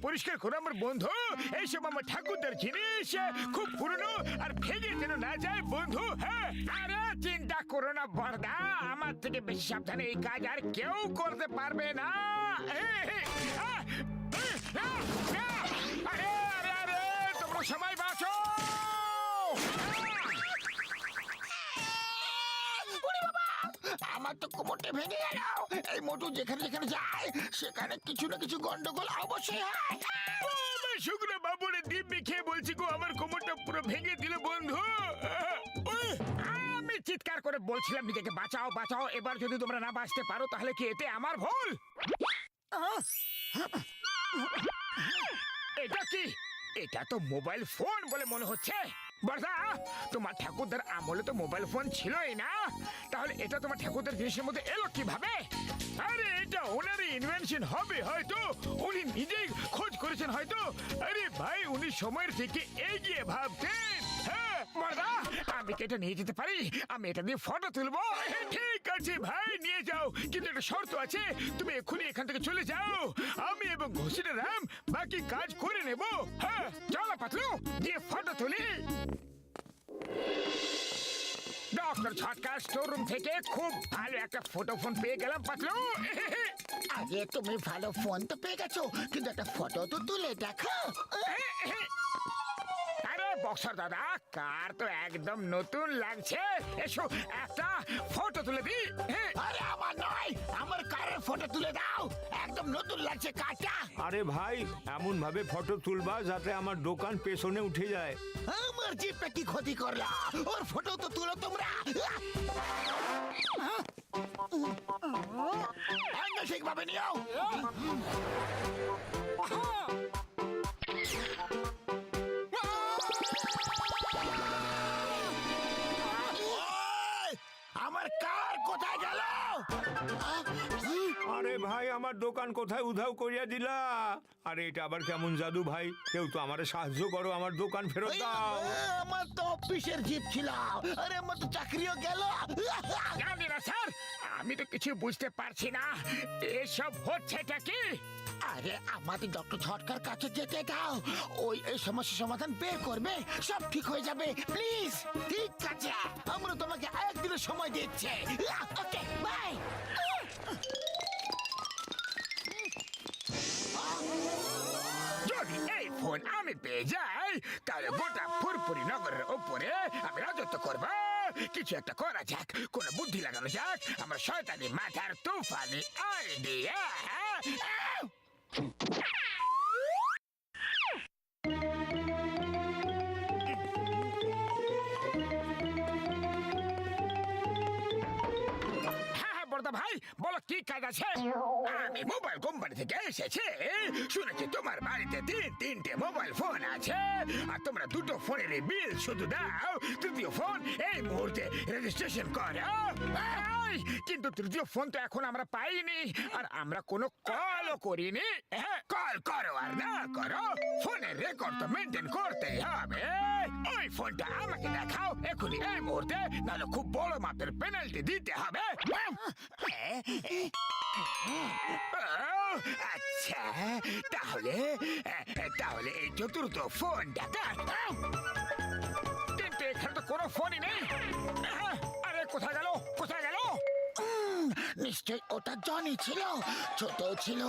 পরিষ্কার করো আমার বন্ধু, এইসব আমার ঠাকুরদার জিনিস, খুব পুরনো আর ভেঙে যেন না যায় বন্ধু। হ্যাঁ, আরে চিন্তা করো না বর্দা, আমার থেকে বেশি সাবধানে এই কাজ আর কেউ করতে পারবে না। আরে আরে আরে, তোমরা সবাই বাঁচো। আমার তো কোমরটা ভেঙে গেল। এই মোটু যেখানে যেখানে যায় সেখানে কিছু না কিছু গন্ডগোল অবশ্যই হয়। শুকনো বাবুরে দিব্যি খেয়ে বলছি গো, আমার কোমরটা পুরো ভেঙে দিল বন্ধু। আমি চিৎকার করে বলছিলাম নিজেকে বাঁচাও বাঁচাও। এবার যদি তোমরা না বাঁচতে পারো তাহলে কি এতে আমার ভুল? এটা কি? এটা তো মোবাইল ফোন বলে মনে হচ্ছে। বর্ষা, তোমার ঠাকুরদার আমলে তো মোবাইল ফোন ছিলই না, তাহলে এটা তোমার ঠাকুরদার জিনিসের মধ্যে এলো কিভাবে? আরে এটা ওনারই ইনভেনশন হবে হয়তো, উনি নিজেই খোঁজ করেছেন হয়তো। আরে ভাই, উনি সময়ের থেকে এগিয়ে ভাবতেন। হ্যাঁ বর্ষা, আমি কি এটা নিয়ে যেতে পারি? আমি এটা দিয়ে ফটো তুলবো। ঠিক আছে ভাই, নিয়ে যাও, কিন্তু একটা শর্ত আছে, তুমি এক্ষুনি এখান থেকে চলে যাও। আমি এবং ঘোষিটা রাম বাকি কাজ করে নেব। হ্যাঁ চলো পাতলু, দিয়ে ফটো তুলি। ডক্টর ছটকার স্টোররুম থেকে খুব ভালো একটা ফটো ফোন পেয়ে গেলাম পাতলু। আরে তুমি ভালো ফোন তো পেয়ে গেছো, কিন্তু একটা ফটো তো তুলে দেখো। আরে বক্সর দাদা, কার তো একদম নতুন লাগছে। এসো একটা ফটো তুলে দি। আরে আমার নয়, আমার কারের ফটো তুলে দাও, একদম নতুন লাগছে কারটা। আরে ভাই, এমন ভাবে ফটো তুলবা যাতে আমার দোকান পেছনে উঠে যায়। আমার জিপটা কি ক্ষতি করলা? ওর ফটো তো তুলো তোমরা। অ্যাঙ্গেল ঠিকভাবে নিও। আমার কার কোথায় গেল? আরে ভাই, আমার দোকান কোথায় উধাও করিয়া দিলা? আরে এটা আবার কেমন জাদু ভাই? কেউ তো আমারে সাহায্য করো, আমার দোকান ফেরত দাও। আমার তো অফিসের জিপ ছিল। আরে আমার তো চাকরিও গেল। জানি না স্যার, আমি তো কিছু বুঝতে পারছি না এসব হচ্ছেটা কি। আরে আমাদের ডক্টর ছটকার কাছে যেতে দাও, ওই এই সমস্যার সমাধান বের করবে, সব ঠিক হয়ে যাবে। প্লিজ। ঠিক আছে, আমরা তোমাকে একদিনের সময় দিচ্ছি। Okay bye. যদি এই ফোন আমি পেয়ে যাই তাহলে গোটা ফুরফুরি নগরের ওপরে আমি রাজত্ব করবো। কিছু একটা করা যাক, কোন বুদ্ধি লাগানো যাক, আমার শয়তানি মাথার তুফানি আইডিয়া। বড়দা ভাই, বলো কি কাজ আছে? আমি মোবাইল কোম্পানি থেকে এসেছি, শুনেছি তোমার বাড়িতে তিনটে মোবাইল ফোন আছে, আর তোমরা দুটো ফোনের বিল শুধু দাও, তৃতীয় ফোন এই মুহূর্তে রেজিস্ট্রেশন করো। কিন্তু তৃতীয় ফোন তো এখন আমরা পাইনি, আর আমরা কোনো কলও করিনি। কল করো আর না করো, ফোনের রেকর্ড তো মেনটেন করতেই হবে। ওই ফোনটা আমাকে দেখাও এখনই এই মুহূর্তে, নাহলে খুব বড় মাপের পেনাল্টি দিতে হবে। আচ্ছা, তাহলে তাহলে এই চতুর্থ ফোনটা, কিন্তু এখানে তো কোনো ফোনই নেই। আরে কোথায় গেল, কোথায় গেল? নিশ্চয় ওটা জনি ছিল, ছোটও ছিল,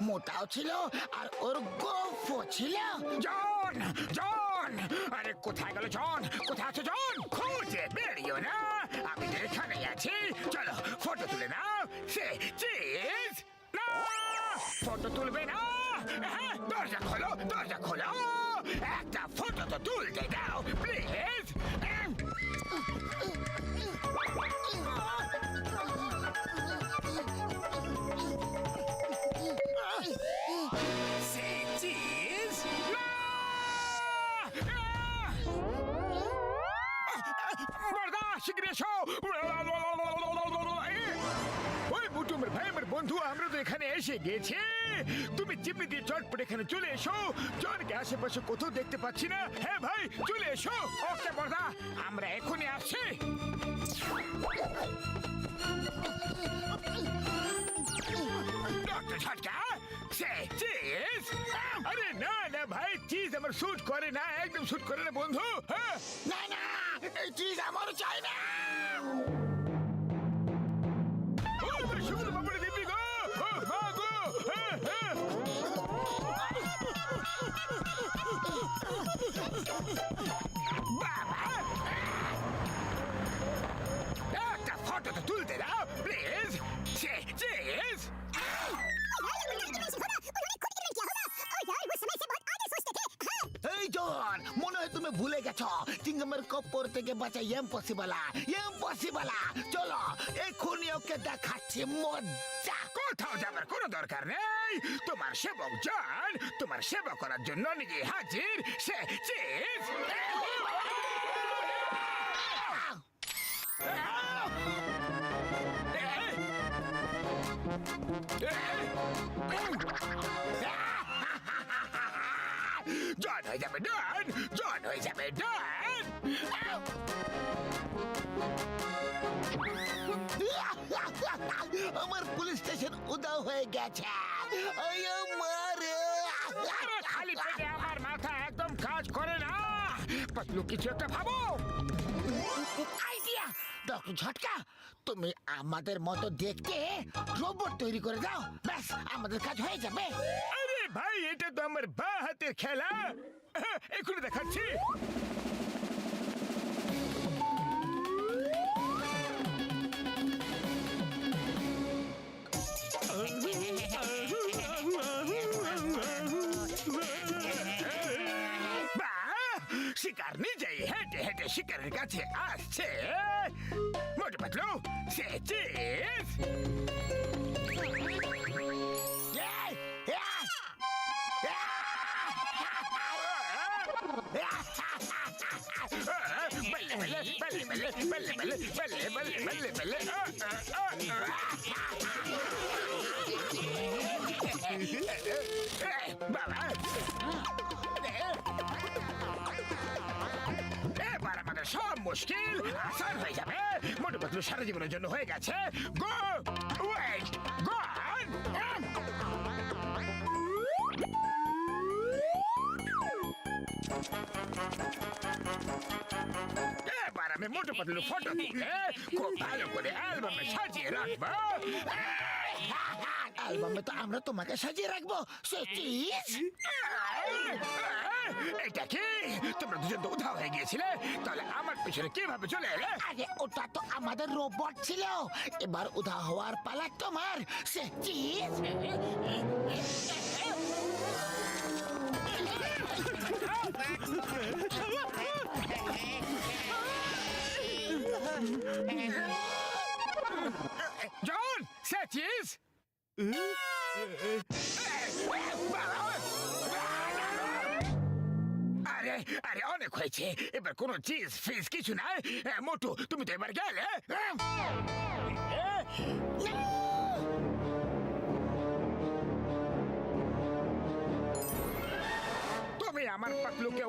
মোটাও ছিল, আর ওর গোফও ছিল। জন, জন, আরে কোথায় গেল জন? কোথায় আছে জন? খুঁজে বেরিও না, আমি তো এখানেই আছি। চলো ফটো তুলে নাও। সে চিজ না, ফটো তুলবে না? দরজা খোলো, দরজা খোলো, একটা ফটো তো তুলতে দাও প্লিজ। বন্ধু আমরা তো এখানে এসে গেছি তুমি চিমনি দিয়ে চটপট এখানে চলে এসো জনকে আশেপাশে কোথাও দেখতে পাচ্ছি না হ্যাঁ ভাই চলে এসো ওকে বর্দা আমরা এখনই আসছি ডক্টর ঝটকা সে চিজ আরে না না ভাই চিজ আমার শুট করে না একদম শুট করে না বন্ধু হ্যাঁ না না এই চিজ আমার চাই না ও আমার শুকনো পাপড়ি দিবি গো ও মা গো হ্যাঁ হ্যাঁ বাবা একটা ফটো তো তুলতে দাও প্লিজ চিজ এই জন মনে হয় তুমি ভুলে গেছো চিংগামের কপ্পর থেকে বাঁচা ইম্পসিবল চলো এক্ষুনি ওকে দেখাচ্ছি মজা কোথাও যাবার কোনো দরকার নেই তোমার সেবক জন তোমার সেবা করার জন্য নিজে হাজির সে চিজ জন হয়ে যাবে ডন জন হয়ে যাবে ডন আমার পুলিশ স্টেশন উদাও হয়ে গেছে ওই মারে খালি পেটে আমার মাথা একদম কাজ করে না পাতলু কিছু একটা ভাবো আইডিয়া ডক্টর ঝটকা তুমি আমাদের মতো দেখতে রোবট তৈরি করে দাও ব্যাস আমাদের কাজ হয়ে যাবে আরে ভাই এটা তো আমার বা হাতের খেলা এখনই দেখাচ্ছি শিকার নিজেই হেঁটে হেঁটে শিকারের কাছে আসছে মোটু পাতলু সে চিজ বল্লে বল্লে বল্লে বল্লে বল্লে বল্লে বল্লে বল্লে বল্লে বাবা এবার আমাদের সব মুশকিল আসান হয়ে যাবে মোটু পাতলু সারা জীবনের জন্য হয়ে গেছে গো ওয়েট গন এবার আমি মোটু পাতলু ফটো তুলে খুব ভালো করে অ্যালবামে সাজিয়ে রাখবো অ্যালবামে তো আমরা তোমাকে সাজিয়ে রাখবো সে চিজ এটা কি তোমরা দুজন তো উধাও হয়ে গিয়েছিলে তাহলে আমার পিছনে কিভাবে চলে এলে আরে ওটা তো আমাদের রোবট ছিল এবার উধা হওয়ার পালা তোমার সে চিজ জন সে চিজ আরে আরে অনেক হয়েছে এবার কোনো চিজ ফিজ কিছু নাই মোটু তুমি তো এবার গেলে তুমি আমার পাতলুকে